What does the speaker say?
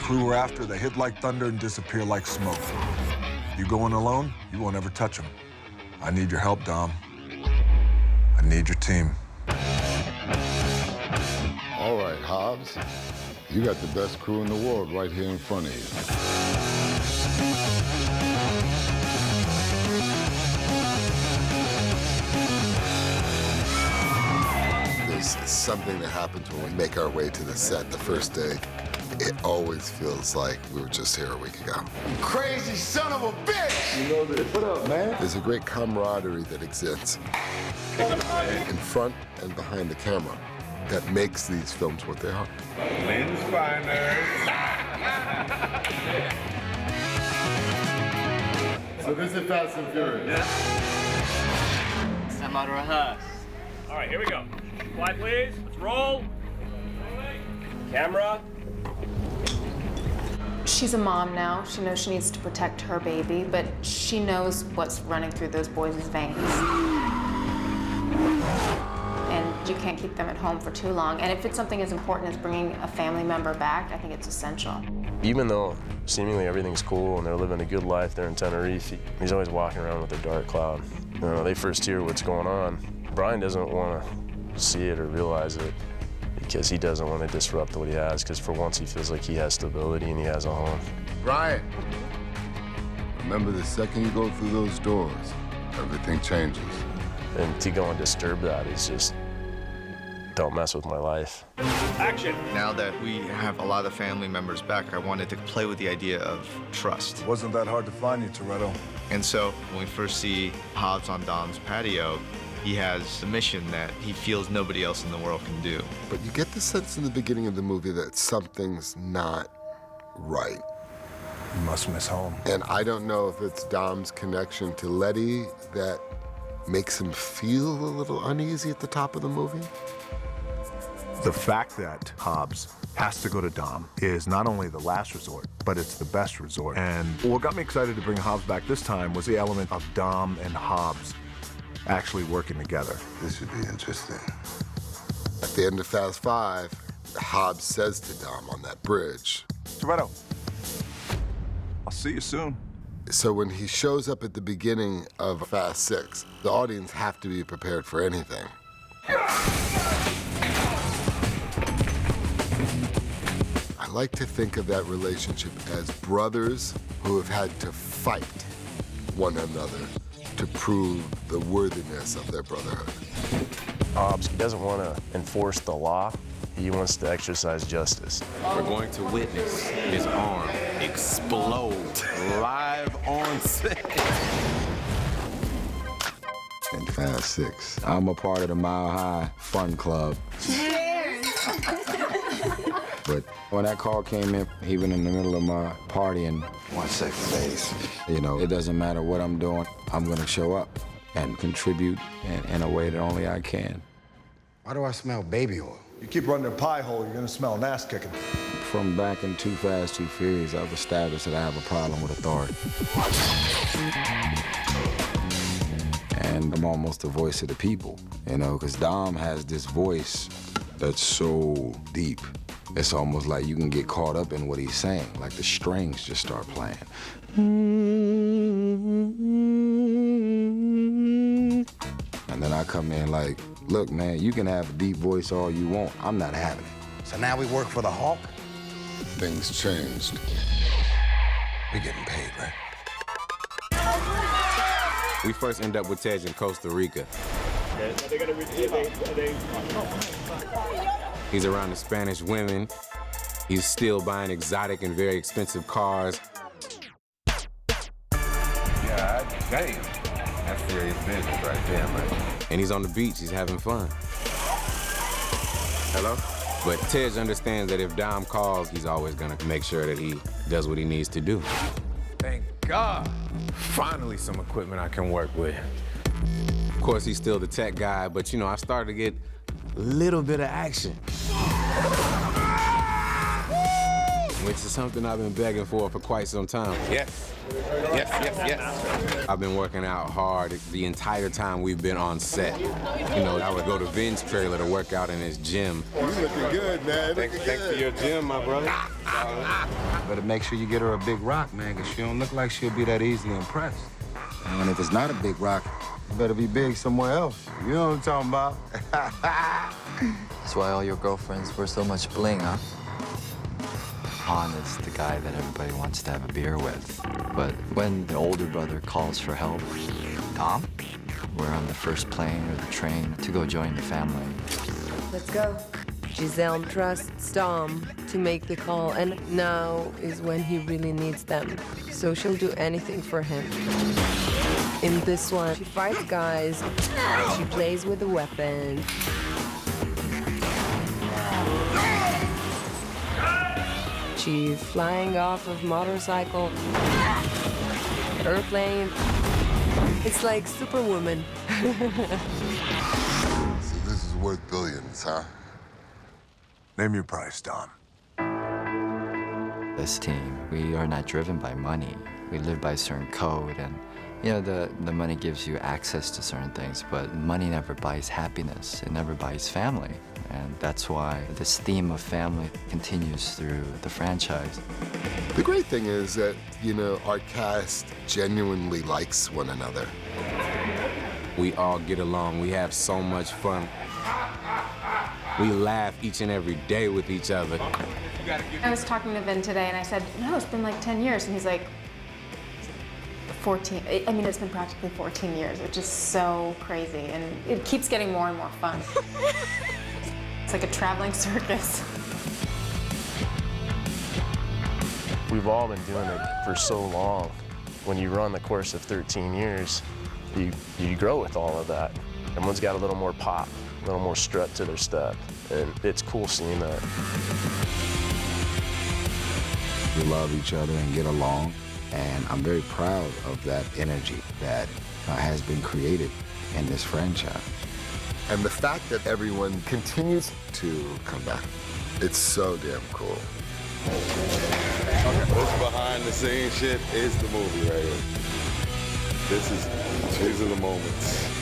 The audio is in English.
crew we're after, they hit like thunder and disappear like smoke. You go in alone, you won't ever touch them. I need your help, Dom. I need your team. All right, Hobbs. You got the best crew in the world right here in front of you. There's something that happens when we make our way to the set the first day. It always feels like we were just here a week ago. Crazy son of a bitch! You know this. What up, man? There's a great camaraderie that exists in front and behind the camera that makes these films what they are. Lens finders. So this is Fast and Furious. It's time to rehearse. All right, here we go. Quiet, please. Let's roll. Camera. She's a mom now. She knows she needs to protect her baby, but she knows what's running through those boys' veins. And you can't keep them at home for too long. And if it's something as important as bringing a family member back, I think it's essential. Even though seemingly everything's cool and they're living a good life there in Tenerife, he's always walking around with a dark cloud. You know, they first hear what's going on. Brian doesn't want to see it or realize it because he doesn't want to disrupt what he has, because for once he feels like he has stability and he has a home. Brian, remember the second you go through those doors, everything changes. And to go and disturb that is just, don't mess with my life. Action. Now that we have a lot of family members back, I wanted to play with the idea of trust. Wasn't that hard to find you, Toretto? And so when we first see Hobbs on Dom's patio, he has a mission that he feels nobody else in the world can do. But you get the sense in the beginning of the movie that something's not right. You must miss home. And I don't know if it's Dom's connection to Letty that makes him feel a little uneasy at the top of the movie. The fact that Hobbs has to go to Dom is not only the last resort, but it's the best resort. And what got me excited to bring Hobbs back this time was the element of Dom and Hobbs actually working together. This should be interesting. At the end of Fast 5, Hobbs says to Dom on that bridge, Toretto, I'll see you soon. So when he shows up at the beginning of Fast 6, the audience have to be prepared for anything. I like to think of that relationship as brothers who have had to fight one another to prove the worthiness of their brotherhood. Hobbs doesn't want to enforce the law. He wants to exercise justice. We're going to witness his arm explode live on set. In Fast 6, I'm a part of the Mile High Fun Club. But when that call came in, even in the middle of my partying, 1 second, ladies. you know, it doesn't matter what I'm doing, I'm gonna show up and contribute in a way that only I can. Why do I smell baby oil? You keep running a pie hole, you're gonna smell an ass kicking. From back in Too Fast, Too Furious, I've established that I have a problem with authority. And I'm almost the voice of the people, you know, because Dom has this voice that's so deep. It's almost like you can get caught up in what he's saying, like the strings just start playing. And then I come in like, look, man, you can have a deep voice all you want. I'm not having it. So now we work for the Hawk? Things changed. We're getting paid, right? We first end up with Tej in Costa Rica. He's around the Spanish women. He's still buying exotic and very expensive cars. God damn. That's serious business right there, man. And he's on the beach, he's having fun. Hello? But Tej understands that if Dom calls, he's always gonna make sure that he does what he needs to do. Thank God. Finally some equipment I can work with. Of course, he's still the tech guy, but you know, I started to get a little bit of action. which is something I've been begging for quite some time. Yes. Yes, yes, yes. I've been working out hard the entire time we've been on set. You know, I would go to Vin's trailer to work out in his gym. You looking good, man. Thanks for your gym, my brother. Better make sure you get her a big rock, man, because she don't look like she'll be that easily impressed. And if it's not a big rock, it better be big somewhere else. You know what I'm talking about? That's why all your girlfriends wear so much bling, huh? Han is the guy that everybody wants to have a beer with. But when the older brother calls for help, Dom, we're on the first plane or the train to go join the family. Let's go. Giselle trusts Dom to make the call, and now is when he really needs them. So she'll do anything for him. In this one, she fights guys, she plays with a weapon. She flying off of motorcycle, airplane. It's like Superwoman. So this is worth billions, huh? Name your price, Dom. This team, we are not driven by money. We live by a certain code, and you know, the money gives you access to certain things, but money never buys happiness. It never buys family. And that's why this theme of family continues through the franchise. The great thing is that, you know, our cast genuinely likes one another. We all get along. We have so much fun. We laugh each and every day with each other. I was talking to Vin today, and I said, no, it's been like 10 years. And he's like, 14. I mean, it's been practically 14 years, which is so crazy. And it keeps getting more and more fun. It's like a traveling circus. We've all been doing it for so long. When you run the course of 13 years, you grow with all of that. Everyone's got a little more pop, a little more strut to their step, and it's cool seeing that. We love each other and get along, and I'm very proud of that energy that has been created in this franchise. And the fact that everyone continues to come back, it's so damn cool. This behind the scenes shit is the movie right here. These are the moments.